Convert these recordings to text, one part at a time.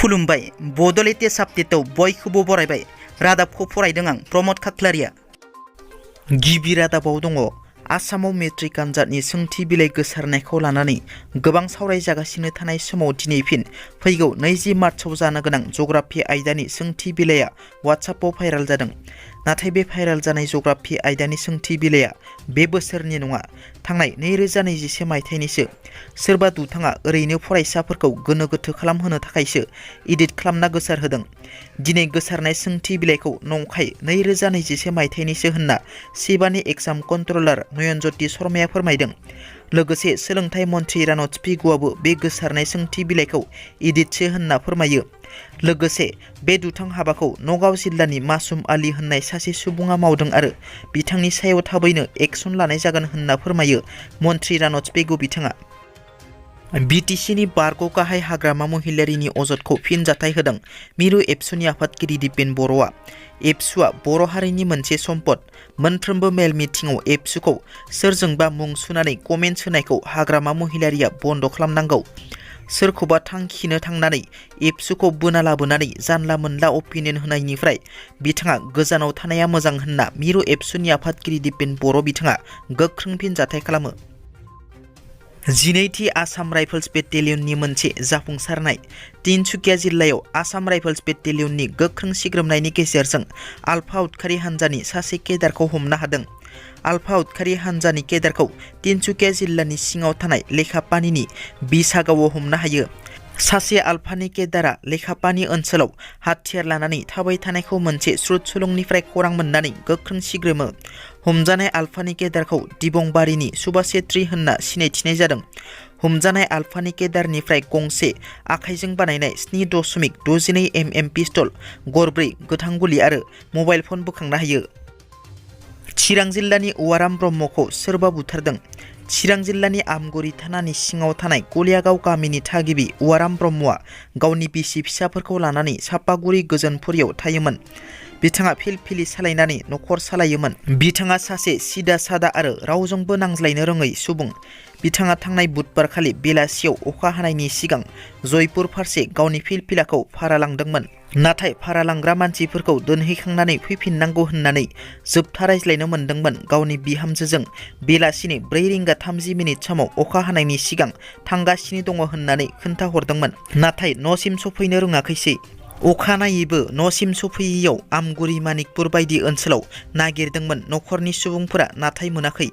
खुलुमबाय बड'लेण्ड आपडेटआव बयखौबो बरायबाय। रादाबखौ फरायदों आं प्रमद खाख्लारिया। गिबि रादाबाव दङ आसामाव मेट्रिक आनजादनि सोंथि बिलाइ गोसारनायखौ लानानै गोबां सावरायजागासिनो थानाय समाव दिनै फिन फैगौ 20 मार्चआव जानो गोनां जग्राफि आयदानि सोंथि बिलाइया वाट्सएपआव भाइराल जादों। नाथाय बे भाइराल जानाय जग्राफि आयदानि सोंथि बिलाइया बे बोसोरनि नङा, थांनाय 2021 मायथाइनिसो। सोरबा दुथाङा ओरैनो फरायसाफोरखौ गोनो गोथो खालामहोनो थाखायसो एडिट खालामना गोसारहोदों। दिनै गोसारनाय सोंथि बिलाइखौ नंखाय 2021 मायथाइनिसो होनना सिबानि एग्जाम कन्ट्रलार नयनज्योति शर्माया फोरमायदों। लोगोसे सोलोंथाइ मन्थ्रि रानथ पेगुआबो बे गोसारनाय सोंथि बिलाइखौ एडिटसो होनना फोरमायो। लोगोसे बे दुथां हाबाखौ नगाव जिल्लानि मासुम आली होननाय सासे सुबुङा मावदों आरो बिथांनि सायाव थाबैनो एक्सन लानाय जागोन होनना फोरमायो मन्थ्रि रानथ पेगु बिथाङा। बिटिसिनि बारग' गाहाय हाग्रामा महिलारिनि अजदखौ फिनजाथाय होदों मिरु एबसुनि आफादगिरि दिपेन बर'आ। एबसुआ बर' हारिनि मोनसे सम्पद। मोनफ्रोमबो मेल मिटिङाव एबसुखौ सोरजोंबा मुं सुनानै कमेन्ट होनायखौ हाग्रामा महिलारिया बन्द' खालामनांगौ। सोरखौबा थांखिनो थांनानै एबसुखौ बोना लाबोनानै जानला मोनला अपिनियन होनायनिफ्राय बिथाङा गोजानाव थानाया मोजां होनना मिरु एबसुनि आफादगिरि दिपेन बर' बिथाङा गोख्रों फिनजाथाय खालामो। 12थि आसाम राइफल्स बेटेलियननि मोनसे जाफुंसारनाय। तिनसुकिया जिल्लायाव आसाम राइफल्स बेटेलियननि गोख्रों सिग्रोमनायनि गेजेरजों आलफा उदखारि हान्जानि सासे केडारखौ हमनो हादों। आलफा उदखारि हान्जानि केडारखौ तिनसुकिया जिल्लानि सिङाव थानाय लेखापानिनि बिसागावआव हमनो हायो। सासे आलफानि केडारा लेखापानि ओनसोलाव हाथियार लानानै थाबाय थानायखौ मोनसे श्रुत सुलुंनिफ्राय खौरां मोननानै गोख्रों सिग्रोमो। हमजानाय आलफानि केडारखौ दिबंबारिनि सुबासेत्रि होनना सिनायथिनाय जादों। हमजानाय आलफानि केडारनिफ्राय गंसे आखाइजों बानायनाय 7.62 mm पिस्तल, गरब्रै गोथां गुलि आरो मबाइल फन बोखांनो हायो। चिरां जिल्लानि औवाराम ब्रह्मखौ सोरबा बुथारदों। चिरां जिल्लानि आमगुरि थानानि सिङाव थानाय गलियागाव गामिनि थागिबि औवाराम ब्रह्मआ गावनि बिसि फिसाफोरखौ लानानै सापागुरि गोजोनपुरियाव थायोमोन। बिथाङा फिलफिलि सालायनानै न'खर सालायोमोन। बिथाङा सासे सिदा सादा आरो रावजोंबो नांज्लायनो रोङै सुबुं। बिथाङा थांनाय बुधबारखालि बेलासियाव अखा हानायनि सिगां जयपुर फारसे गावनि फिलफिलाखौ भारा लांदोंमोन। नाथाय भारा लांग्रा मानसिफोरखौ दोनहैखांनानै फैफिननांगौ होननानै जोबथा रायज्लायनो मोनदोंमोन गावनि बिहामजोजों बेलासिनि 4:30 समाव अखा हानायनि सिगां थांगासिनो दङ होननानै खोन्थाहरदोंमोन। नाथाय न'सिम सफैनो रोङाखैसै। अखानायैबो न'सिम सफैयैयाव आमगुरि मानिकपुर बायदि ओनसोलाव नागिरदोंमोन न'खरनि सुबुंफोरा, नाथाय मोनाखै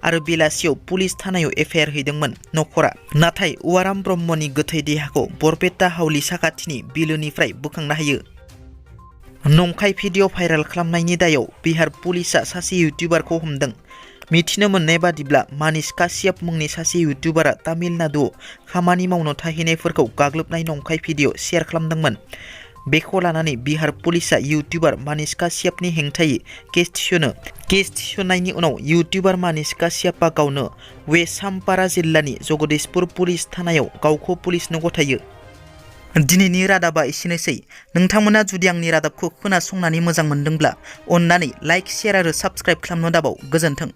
आरो बेलासियाव पुलिस थानायाव एफआइआर हैदोंमोन न'खरा। नाथाय औवाराम ब्रह्मनि गोथै देहाखौ बरपेटा हावलि साखाथिनि बिलोनिफ्राय बोखांनो हायो। नंखाय भिडिअ भाइराल खालामनायनि दायाव बिहार पुलिसआ सासे इउटिउबारखौ हमदों। मिथिनो मोननाय बादिब्ला मानिश काश्यप मुंनि सासे इउटिउबारा तामिलनाडुआव खामानि मावनो थाहैनायफोरखौ गाग्लोबनाय नंखाय भिडिअ शेयार खालामदोंमोन। बेखौ लानानै बिहार पुलिसआ इउटिउबार मानिश काश्यपनि हेंथायै केस थिसनो। केस थिसननायनि उनाव इउटिउबार मानिश काश्यपआ गावनो वेस्ट चाम्पारा जिल्लानि जगदीशपुर पुलिस थानायाव गावखौ पुलिसनो गथायो। दिनैनि रादाबा एसेनोसै। नोंथांमोना जुदि आंनि रादाबखौ खोनासंनानै मोजां मोनदोंब्ला अन्नानै लाइक, शेयार आरो साबस्क्राइब खालामनो दाबाव। गोजोन्थों।